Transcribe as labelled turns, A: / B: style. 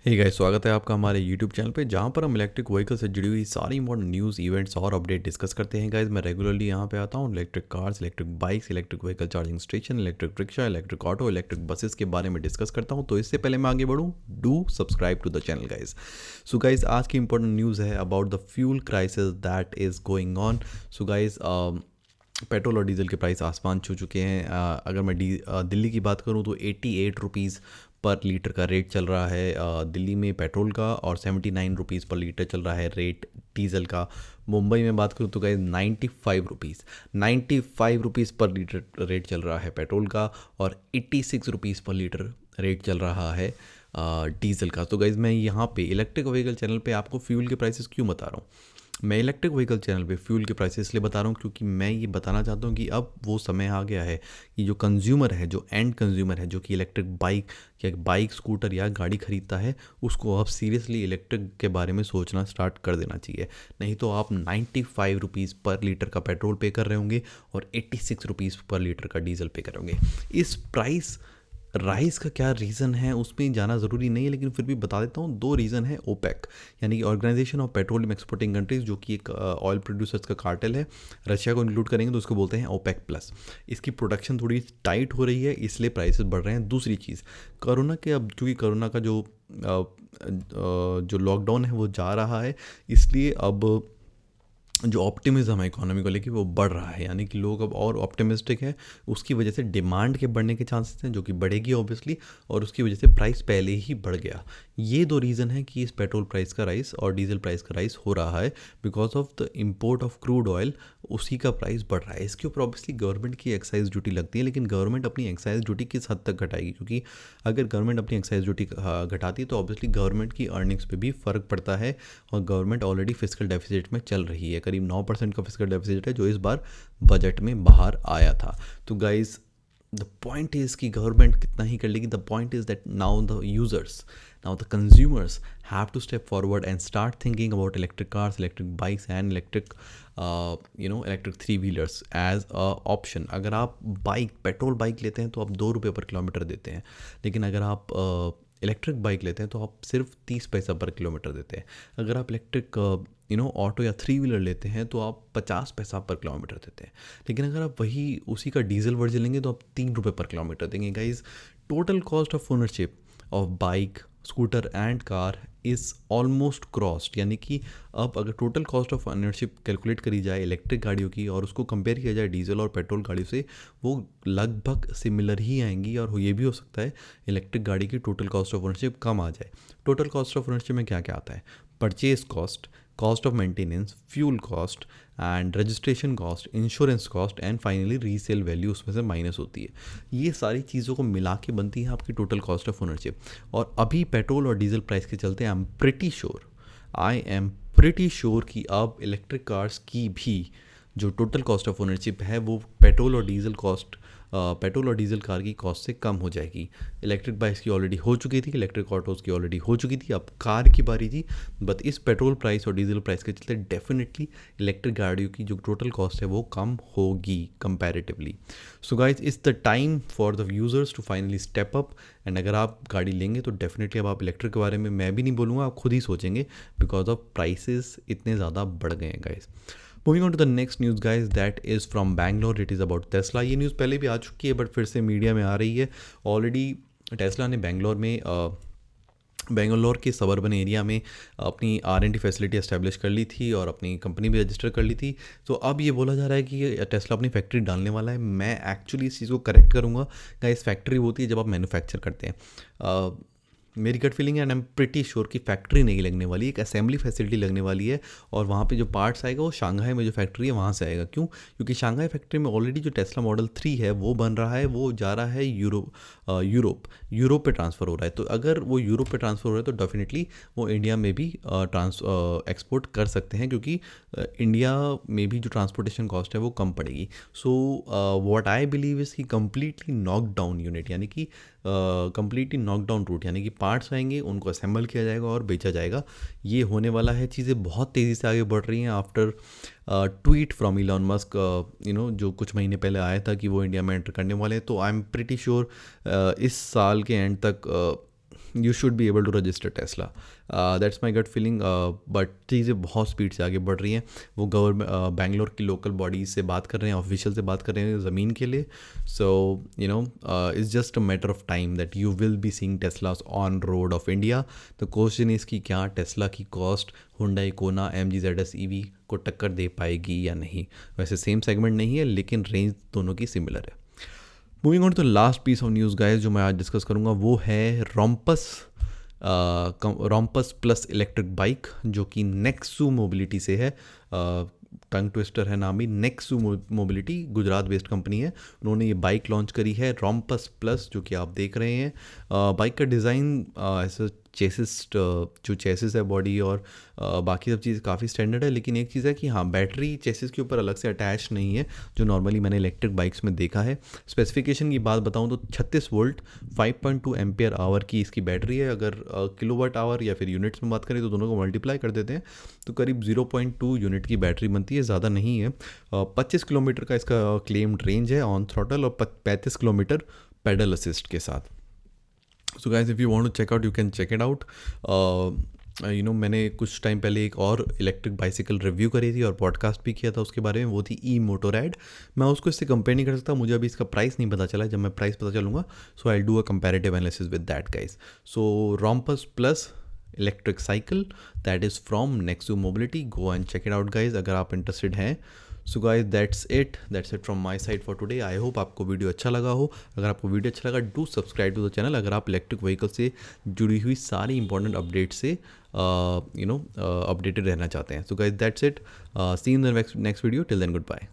A: Hey guys, स्वागत है आपका हमारे यूट्यूब चैनल पे जहाँ पर हम इलेक्ट्रिक व्हीकल से जुड़ी हुई सारी इंपॉर्टेंट न्यूज़ इवेंट्स और अपडेट डिस्कस करते हैं। गाइस मैं रेगुलरली यहाँ पे आता हूँ electric cars, electric bikes, electric vehicle charging station, electric rickshaw, electric auto, electric buses के बारे में डिस्कस करता हूँ। तो इससे पहले मैं आगे बढ़ूँ, do subscribe to the channel guys. So guys आज की इंपॉर्टेंट न्यूज़ है about the fuel crisis that is going on. So guys petrol और डीजल के प्राइस आसमान छू चुके हैं। अगर मैं दिल्ली की बात करूं तो 88 रुपीज़ पर लीटर का रेट चल रहा है दिल्ली में पेट्रोल का, और 79 रुपीज़ पर लीटर चल रहा है रेट डीजल का। मुंबई में बात करूं तो गाइस 95 रुपीज़ पर लीटर रेट चल रहा है पेट्रोल का, और 86 रुपीज़ पर लीटर रेट चल रहा है डीजल का। तो गाइस मैं यहाँ पे इलेक्ट्रिक व्हीकल चैनल पे आपको फ्यूल के प्राइसेस क्यों बता रहा हूँ? मैं इलेक्ट्रिक व्हीकल चैनल पे फ्यूल के प्राइसेस इसलिए बता रहा हूँ क्योंकि मैं ये बताना चाहता हूँ कि अब वो समय आ गया है कि जो कंज्यूमर है, जो एंड कंज्यूमर है, जो कि इलेक्ट्रिक बाइक या बाइक स्कूटर या गाड़ी खरीदता है, उसको अब सीरियसली इलेक्ट्रिक के बारे में सोचना स्टार्ट कर देना चाहिए। नहीं तो आप 95 रुपीज़ पर लीटर का पेट्रोल पे कर रहे होंगे और 86 रुपीज़ पर लीटर का डीजल पे कर रहे होंगे। इस प्राइस राइस का क्या रीज़न है उसमें जाना ज़रूरी नहीं है, लेकिन फिर भी बता देता हूँ। दो रीज़न है। ओपेक यानी कि organization of petroleum exporting countries, जो कि एक ऑयल प्रोड्यूसर्स का कार्टेल है। रशिया को इंक्लूड करेंगे तो उसको बोलते हैं ओपेक प्लस। इसकी प्रोडक्शन थोड़ी टाइट हो रही है, इसलिए प्राइसेस बढ़ रहे हैं। दूसरी चीज़, कोरोना के अब क्योंकि कोरोना का जो लॉकडाउन है वो जा रहा है, इसलिए अब जो ऑप्टिमिज्म है इकोनॉमी को लेके वो बढ़ रहा है, यानी कि लोग अब और ऑप्टिमिस्टिक है। उसकी वजह से डिमांड के बढ़ने के चांसेस हैं, जो कि बढ़ेगी ऑब्वियसली, और उसकी वजह से प्राइस पहले ही बढ़ गया। ये दो रीज़न है कि इस पेट्रोल प्राइस का राइस और डीजल प्राइस का राइस हो रहा है because of the import of crude oil. उसी का प्राइस बढ़ रहा है। इसके ऊपर ऑब्वियसली गवर्नमेंट की एक्साइज ड्यूटी लगती है, लेकिन गवर्नमेंट अपनी एक्साइज ड्यूटी किस हद तक घटाएगी? क्योंकि अगर गवर्नमेंट अपनी एक्साइज ड्यूटी घटाती है तो ऑब्वियसली गवर्नमेंट की अर्निंग्स पे भी फ़र्क पड़ता है, और गवर्नमेंट ऑलरेडी फिजिकल डेफिसिट में चल रही है। करीब 9% का फिजिकल डेफिसिट है जो इस बार बजट में बाहर आया था। तो गाइज द पॉइंट इज़ कि गवर्नमेंट कितना ही कर लेगी। The point is that now the users, now the consumers have to step forward and start thinking about electric cars, electric bikes and electric electric three wheelers as a option। अगर आप petrol bike लेते हैं तो आप 2 रुपये पर kilometre देते हैं, लेकिन अगर आप इलेक्ट्रिक बाइक लेते हैं तो आप सिर्फ 30 पैसा पर किलोमीटर देते हैं। अगर आप इलेक्ट्रिक ऑटो या 3 व्हीलर लेते हैं तो आप 50 पैसा पर किलोमीटर देते हैं। लेकिन अगर आप वही उसी का डीजल वर्जन लेंगे तो आप 3 रुपये पर किलोमीटर देंगे। Guys total cost of ownership of bike, scooter and car is almost crossed, यानी कि अब अगर total cost of ownership calculate करी जाए इलेक्ट्रिक गाड़ियों की और उसको कंपेयर किया जाए डीजल और पेट्रोल गाड़ियों से, वो लगभग सिमिलर ही आएंगी। और ये भी हो सकता है इलेक्ट्रिक गाड़ी की टोटल कॉस्ट ऑफ ओनरशिप कम आ जाए। टोटल कॉस्ट ऑफ ओनरशिप में क्या क्या आता है? Purchase cost, cost of maintenance, fuel cost and registration cost, insurance cost and finally resale value उसमें से माइनस होती है। ये सारी चीज़ों को मिला के बनती है आपकी टोटल कॉस्ट ऑफ ओनरशिप। और अभी पेट्रोल और डीजल प्राइस के चलते आई एम प्रिटी श्योर कि अब इलेक्ट्रिक कार्स की भी जो टोटल कॉस्ट ऑफ ओनरशिप है वो पेट्रोल और डीजल कार की कॉस्ट से कम हो जाएगी। इलेक्ट्रिक बाइक्स की ऑलरेडी हो चुकी थी, इलेक्ट्रिक ऑटोज़ की ऑलरेडी हो चुकी थी, अब कार की बारी थी। बट इस पेट्रोल प्राइस और डीजल प्राइस के चलते डेफिनेटली इलेक्ट्रिक गाड़ियों की जो टोटल कॉस्ट है वो कम होगी comparatively. So guys it's the time for the users to finally step up. And अगर आप गाड़ी लेंगे तो डेफिनेटली अब आप इलेक्ट्रिक के बारे में मैं भी नहीं बोलूँगा, आप खुद ही सोचेंगे बिकॉज ऑफ प्राइसेस इतने ज़्यादा बढ़ गए हैं guys. Moving on to the next news guys, that is from Bangalore. It is about Tesla. ये न्यूज़ पहले भी आ चुकी है बट फिर से मीडिया में आ रही है। ऑलरेडी टेस्ला ने बेंगलोर के सबर्बन एरिया में अपनी R&D फैसिलिटी एस्टेब्लिश कर ली थी और अपनी कंपनी भी रजिस्टर कर ली थी। तो अब ये बोला जा रहा है कि टेस्ला अपनी फैक्ट्री डालने वाला है। मैं एक्चुअली इस चीज़ को करेक्ट करूँगा। गाइस फैक्ट्री होती है जब आप मैन्युफैक्चर करते हैं। मेरी गट फीलिंग है and I am pretty sure कि फैक्ट्री नहीं लगने वाली, एक असेंबली फैसिलिटी लगने वाली है। और वहाँ पे जो पार्ट्स आएगा वो शंघाई में जो फैक्ट्री है वहाँ से आएगा। क्यों? क्योंकि शंघाई फैक्ट्री में ऑलरेडी जो टेस्ला मॉडल 3 है वो बन रहा है, वो जा रहा है यूरोप पे ट्रांसफ़र हो रहा है। तो अगर वो यूरोप पे ट्रांसफ़र हो रहा है तो डेफिनेटली वो इंडिया में भी एक्सपोर्ट कर सकते हैं, क्योंकि इंडिया में भी जो ट्रांसपोर्टेशन कॉस्ट है वो कम पड़ेगी। So what I believe is कि कम्प्लीटली नॉकडाउन यूनिट, यानी कि कम्प्लीटली नॉकडाउन रूट, यानी कि पार्ट्स आएंगे, उनको असेंबल किया जाएगा और बेचा जाएगा। ये होने वाला है। चीज़ें बहुत तेज़ी से आगे बढ़ रही हैं after tweet from Elon Musk, जो कुछ महीने पहले आया था कि वो इंडिया में एंटर करने वाले हैं। तो आई एम प्रिटी श्योर इस साल के एंड तक you should be able to register Tesla. That's my gut feeling. But चीज़ें बहुत स्पीड से आगे बढ़ रही हैं. वो गवर्नमेंट बैंगलोर की लोकल बॉडीज से बात कर रहे हैं, ऑफिशियल से बात कर रहे हैं ज़मीन के लिए. So you know it's just a matter of time that you will be seeing Teslas on road of India. The question is कि क्या टेस्ला की cost Hyundai Kona MG ZS EV को टक्कर दे पाएगी या नहीं. वैसे सेम सेगमेंट नहीं है, लेकिन रेंज दोनों की सिमिलर है. Moving on to the last piece of news guys जो मैं आज डिस्कस करूँगा वो है रोम्पस प्लस इलेक्ट्रिक बाइक, जो कि नेक्सू मोबिलिटी से है. टंग ट्विस्टर है नाम ही. नेक्सू मोबिलिटी गुजरात बेस्ड कंपनी है. उन्होंने ये बाइक लॉन्च करी है रोम्पस प्लस, जो कि आप देख रहे हैं. बाइक का डिज़ाइन ऐसा चेसिस, जो चेसिस है बॉडी और बाकी सब चीज़ काफ़ी स्टैंडर्ड है. लेकिन एक चीज़ है कि हाँ, बैटरी चेसिस के ऊपर अलग से अटैच नहीं है, जो नॉर्मली मैंने इलेक्ट्रिक बाइक्स में देखा है. स्पेसिफिकेशन की बात बताऊँ तो 36 वोल्ट 5.2 एम्पियर आवर की इसकी बैटरी है. अगर किलोवाट आवर या फिर यूनिट्स में बात करें तो दोनों को मल्टीप्लाई कर देते हैं तो करीब 0.2 यूनिट की बैटरी बनती है, ज़्यादा नहीं है. 25 किलोमीटर का इसका क्लेम्ड रेंज है ऑन थ्रॉटल और 35 किलोमीटर पेडल असिस्ट के साथ. So guys if you want to check out you can check it out. मैंने कुछ टाइम पहले एक और इलेक्ट्रिक बाइसिकल रिव्यू करी थी और पॉडकास्ट भी किया था उसके बारे में, वो थी ई-मोटोरैड. मैं उसको इससे कंपेयर नहीं कर सकता, मुझे अभी इसका प्राइस नहीं पता चला. जब मैं प्राइस पता चलूँगा so I do a comparative analysis with that guys. So Rompus plus electric cycle that is from Nexzu Mobility. Go and check it out guys अगर आप इंटरेस्टेड हैं. So guys that's it from my side for today. I hope आपको video अच्छा लगा हो. अगर आपको video अच्छा लगा do subscribe to the channel अगर आप इलेक्ट्रिक व्हीकल से जुड़ी हुई सारी इंपॉर्टेंट अपडेट से अपडेटेड रहना चाहते हैं. So guys that's it. See in the next video. Till then good bye.